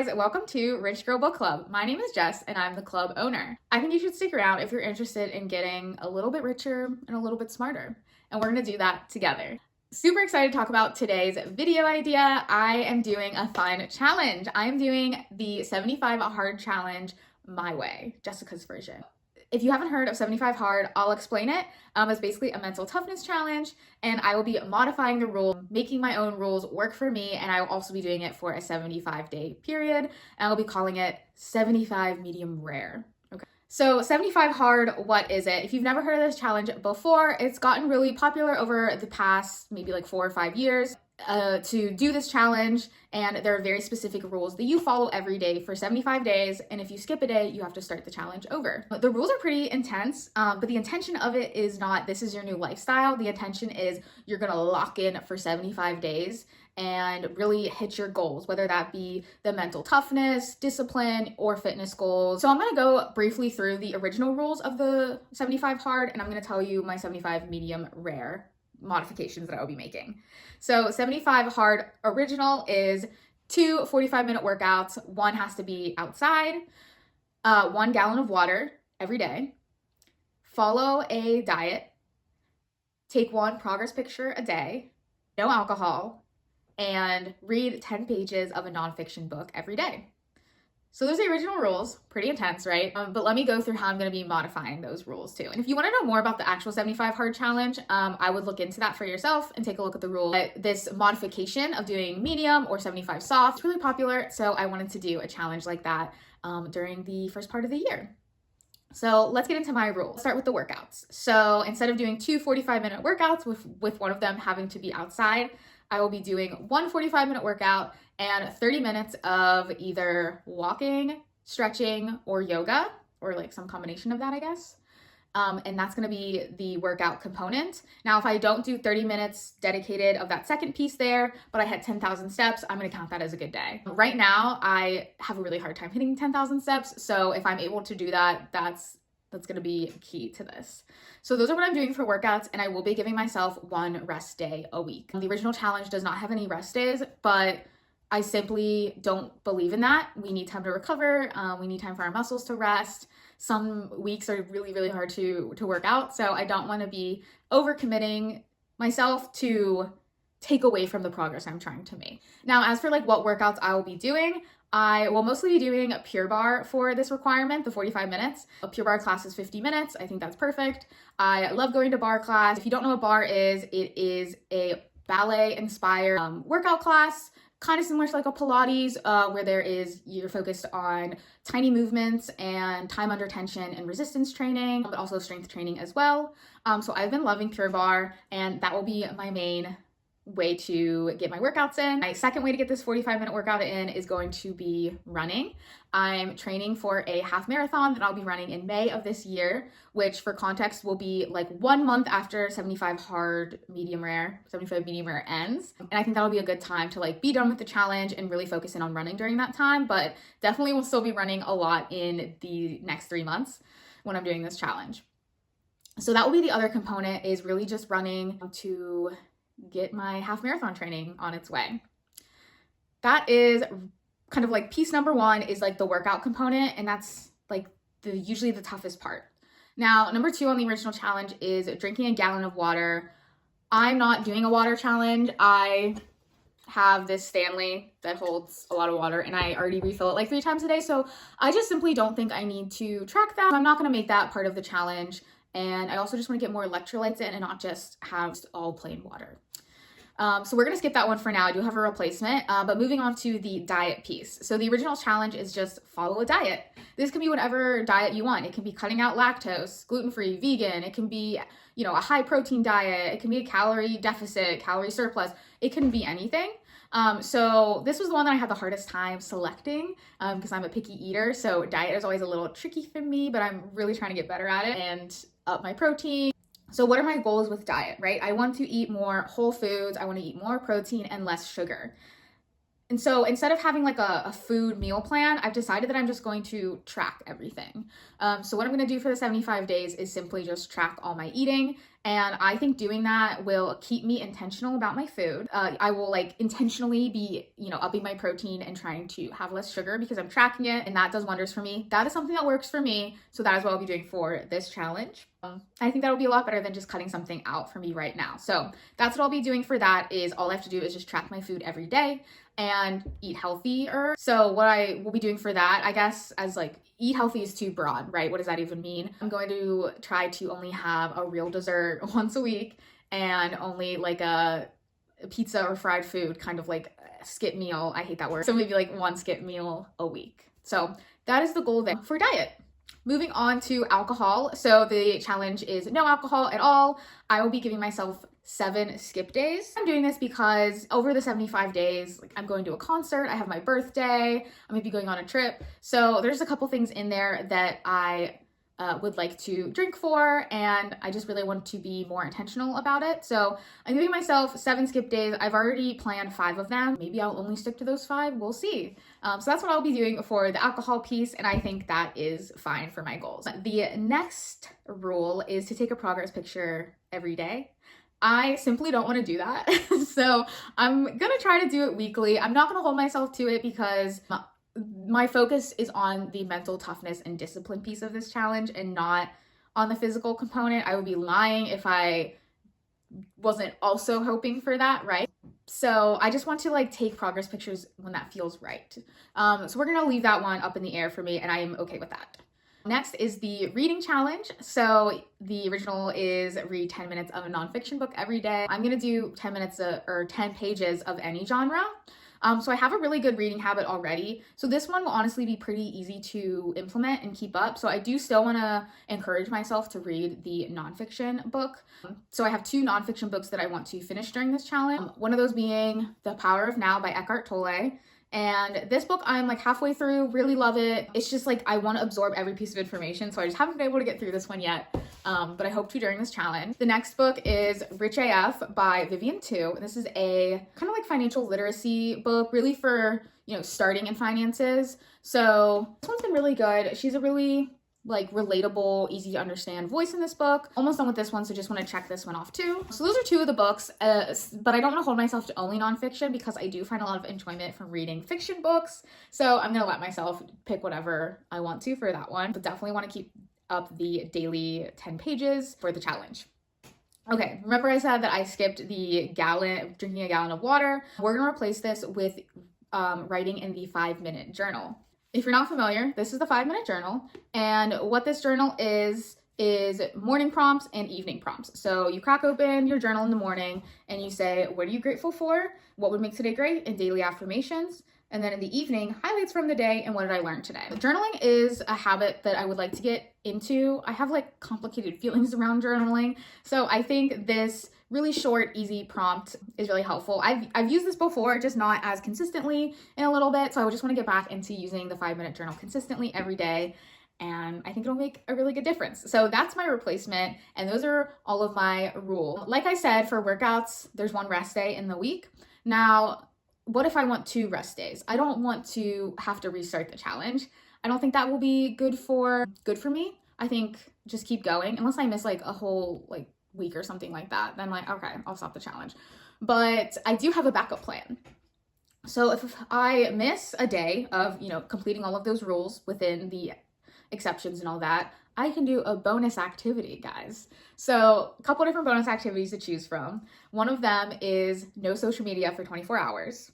guys, welcome to Rich Girl Book Club. My name is Jess and I'm the club owner. I think you should stick around if you're interested in getting a little bit richer and a little bit smarter. And we're gonna do that together. Super excited to talk about today's video idea. I am doing a fun challenge. I am doing the 75 hard challenge my way, Jessica's version. If you haven't heard of 75 hard, I'll explain it. It's basically a mental toughness challenge, and I will be modifying the rules, making my own rules work for me, and I will also be doing it for a 75-day period, and I'll be calling it 75 medium rare. Okay. So 75 hard, what is it? If you've never heard of this challenge before, it's gotten really popular over the past maybe like 4 or 5 years. To do this challenge, and there are very specific rules that you follow every day for 75 days, and if you skip a day, you have to start the challenge over. The rules are pretty intense, but the intention of it is not this is your new lifestyle. The intention is you're gonna lock in for 75 days and really hit your goals, whether that be the mental toughness, discipline, or fitness goals. So I'm gonna go briefly through the original rules of the 75 hard, and I'm gonna tell you my 75 medium rare modifications that I will be making. So 75 hard original is 2 45-minute workouts. One has to be outside, 1 gallon of water every day, follow a diet, take 1 progress picture a day, no alcohol, and read 10 pages of a nonfiction book every day. So those are the original rules, pretty intense, right? But let me go through how I'm gonna be modifying those rules too. And if you wanna know more about the actual 75 hard challenge, I would look into that for yourself and take a look at the rules. This modification of doing medium or 75 soft is really popular, so I wanted to do a challenge like that during the first part of the year. So let's get into my rules. Start with the workouts. So instead of doing 2 45-minute workouts with one of them having to be outside, I will be doing 1 45-minute workout and 30 minutes of either walking, stretching, or yoga, or like some combination of that, I guess. And that's gonna be the workout component. Now, if I don't do 30 minutes dedicated of that second piece there, but I had 10,000 steps, I'm gonna count that as a good day. Right now, I have a really hard time hitting 10,000 steps. So if I'm able to do that, that's gonna be key to this. So those are what I'm doing for workouts, and I will be giving myself 1 rest day a week. The original challenge does not have any rest days, but I simply don't believe in that. We need time to recover. We need time for our muscles to rest. Some weeks are really, really hard to work out, so I don't wanna be overcommitting myself to take away from the progress I'm trying to make. Now, as for like what workouts I will be doing, I will mostly be doing a Pure Barre for this requirement, the 45 minutes. A Pure Barre class is 50 minutes. I think that's perfect. I love going to barre class. If you don't know what barre is, it is a ballet-inspired workout class, kind of similar to like a Pilates, where you're focused on tiny movements and time under tension and resistance training, but also strength training as well. So I've been loving Pure Barre, and that will be my main way to get my workouts in. My second way to get this 45-minute workout in is going to be running. I'm training for a half marathon that I'll be running in May of this year, which for context will be like 1 month after 75 medium rare ends. And I think that'll be a good time to like be done with the challenge and really focus in on running during that time, but definitely will still be running a lot in the next 3 months when I'm doing this challenge. So that will be the other component, is really just running to get my half marathon training on its way. That is kind of like piece number 1, is like the workout component, and that's like usually the toughest part. Now, number 2 on the original challenge is drinking a gallon of water. I'm not doing a water challenge. I have this Stanley that holds a lot of water, and I already refill it like 3 times a day, so I just simply don't think I need to track that. I'm not gonna make that part of the challenge. And I also just want to get more electrolytes in and not just have all plain water. So we're going to skip that one for now. I do have a replacement, but moving on to the diet piece. So the original challenge is just follow a diet. This can be whatever diet you want. It can be cutting out lactose, gluten-free, vegan. It can be, a high protein diet. It can be a calorie deficit, calorie surplus. It can be anything. So this was the one that I had the hardest time selecting because I'm a picky eater. So diet is always a little tricky for me, but I'm really trying to get better at it and up my protein. So what are my goals with diet, right? I want to eat more whole foods. I want to eat more protein and less sugar. And so instead of having like a food meal plan, I've decided that I'm just going to track everything. So what I'm going to do for the 75 days is simply just track all my eating. And I think doing that will keep me intentional about my food. I will like intentionally be, upping my protein and trying to have less sugar because I'm tracking it, and that does wonders for me. That is something that works for me. So that is what I'll be doing for this challenge. I think that'll be a lot better than just cutting something out for me right now. So that's what I'll be doing for that. Is all I have to do is just track my food every day and eat healthier. So what I will be doing for that, I guess, as like eat healthy is too broad, right? What does that even mean? I'm going to try to only have a real dessert once a week and only like a pizza or fried food, kind of like a skip meal. I hate that word. So maybe like one skip meal a week. So that is the goal there for diet. Moving on to alcohol. So the challenge is no alcohol at all. I will be giving myself 7 skip days. I'm doing this because over the 75 days, like I'm going to a concert, I have my birthday, I might be going on a trip. So there's a couple things in there that I would like to drink for, and I just really want to be more intentional about it. So I'm giving myself 7 skip days. I've already planned 5 of them. Maybe I'll only stick to those 5. We'll see. So that's what I'll be doing for the alcohol piece, and I think that is fine for my goals. The next rule is to take a progress picture every day. I simply don't want to do that. So I'm gonna try to do it weekly. I'm not gonna hold myself to it because my focus is on the mental toughness and discipline piece of this challenge and not on the physical component. I would be lying if I wasn't also hoping for that, right? So I just want to like take progress pictures when that feels right. So we're gonna leave that one up in the air for me, and I am okay with that. Next is the reading challenge. So the original is read 10 minutes of a nonfiction book every day. I'm gonna do 10 minutes or 10 pages of any genre. So I have a really good reading habit already. So this one will honestly be pretty easy to implement and keep up. So I do still want to encourage myself to read the nonfiction book. So I have 2 nonfiction books that I want to finish during this challenge. One of those being The Power of Now by Eckhart Tolle. And this book, I'm like halfway through, really love it. It's just like I want to absorb every piece of information, so I just haven't been able to get through this one yet, but I hope to during this challenge. The next book is Rich AF by Vivian Tu. This is a kind of like financial literacy book, really for, starting in finances. So this one's been really good. She's a really like relatable, easy to understand voice in this book. Almost done with this one, so just want to check this one off too. So those are 2 of the books, but I don't want to hold myself to only nonfiction because I do find a lot of enjoyment from reading fiction books. So I'm gonna let myself pick whatever I want to for that one, but definitely want to keep up the daily 10 pages for the challenge. Okay, remember I said that I skipped the drinking a gallon of water. We're gonna replace this with writing in the 5-minute journal. If you're not familiar, this is the 5-minute journal, and what this journal is morning prompts and evening prompts. So you crack open your journal in the morning and you say, what are you grateful for? What would make today great? And daily affirmations. And then in the evening, highlights from the day and what did I learn today? Journaling is a habit that I would like to get into. I have like complicated feelings around journaling. So I think this really short, easy prompt is really helpful. I've used this before, just not as consistently in a little bit. So I just want to get back into using the 5-minute journal consistently every day. And I think it'll make a really good difference. So that's my replacement. And those are all of my rules. Like I said, for workouts, there's 1 rest day in the week. Now, what if I want 2 rest days? I don't want to have to restart the challenge. I don't think that will be good for me. I think just keep going unless I miss like a whole week or something like that. Then okay, I'll stop the challenge. But I do have a backup plan. So if I miss a day of, completing all of those rules within the exceptions and all that, I can do a bonus activity, guys. So a couple different bonus activities to choose from. One of them is no social media for 24 hours.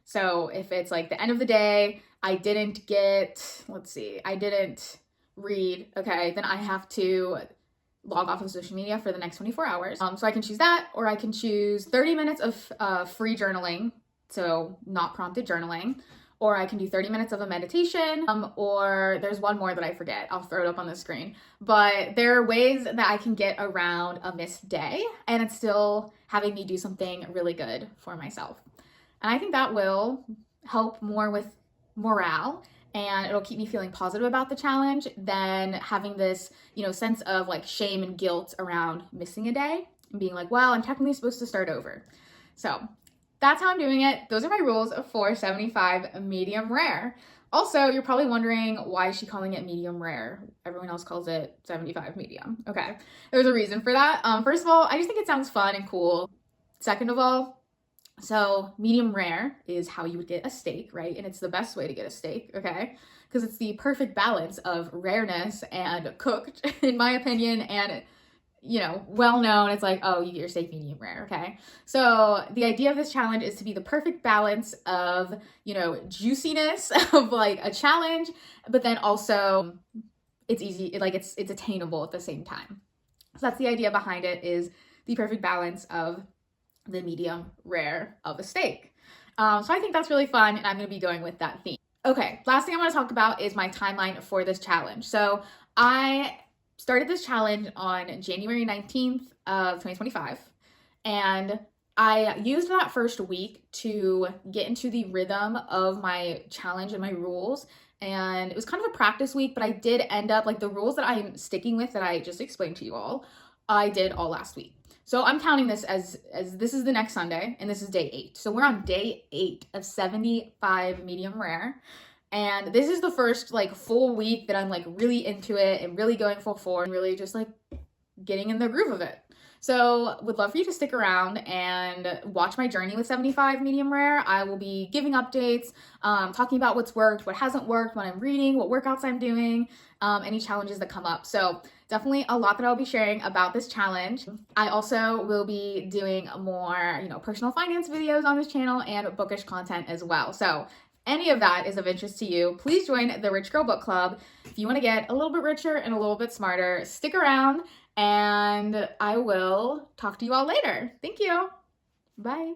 So if it's like the end of the day, I didn't read, okay, then I have to log off of social media for the next 24 hours. So I can choose that, or I can choose 30 minutes of free journaling, so not prompted journaling, or I can do 30 minutes of a meditation, or there's one more that I forget. I'll throw it up on the screen. But there are ways that I can get around a missed day, and it's still having me do something really good for myself. And I think that will help more with morale, and it'll keep me feeling positive about the challenge than having this, sense of shame and guilt around missing a day and being like, well, I'm technically supposed to start over. So that's how I'm doing it. Those are my rules for 75 medium rare. Also, you're probably wondering, why is she calling it medium rare? Everyone else calls it 75 medium. Okay, there's a reason for that. First of all, I just think it sounds fun and cool. Second of all, so medium rare is how you would get a steak, right? And it's the best way to get a steak, okay? Because it's the perfect balance of rareness and cooked, in my opinion, and well known. It's like, oh, you get your steak medium rare, okay? So the idea of this challenge is to be the perfect balance of, juiciness of like a challenge, but then also it's easy, like it's attainable at the same time. So that's the idea behind it, is the perfect balance of the medium rare of a steak. So I think that's really fun, and I'm going to be going with that theme. Okay, last thing I want to talk about is my timeline for this challenge. So I started this challenge on January 19th of 2025, and I used that first week to get into the rhythm of my challenge and my rules. And it was kind of a practice week, but I did end up, like, the rules that I'm sticking with that I just explained to you all, I did all last week. So I'm counting this as this is the next Sunday, and this is day 8. So we're on day 8 of 75 medium rare. And this is the first like full week that I'm like really into it and really going full force and really just like getting in the groove of it. So would love for you to stick around and watch my journey with 75 medium rare. I will be giving updates, talking about what's worked, what hasn't worked, what I'm reading, what workouts I'm doing, any challenges that come up. So definitely a lot that I'll be sharing about this challenge. I also will be doing more, personal finance videos on this channel and bookish content as well. So any of that is of interest to you, please join the Rich Girl Book Club. If you want to get a little bit richer and a little bit smarter, stick around, and I will talk to you all later. Thank you. Bye.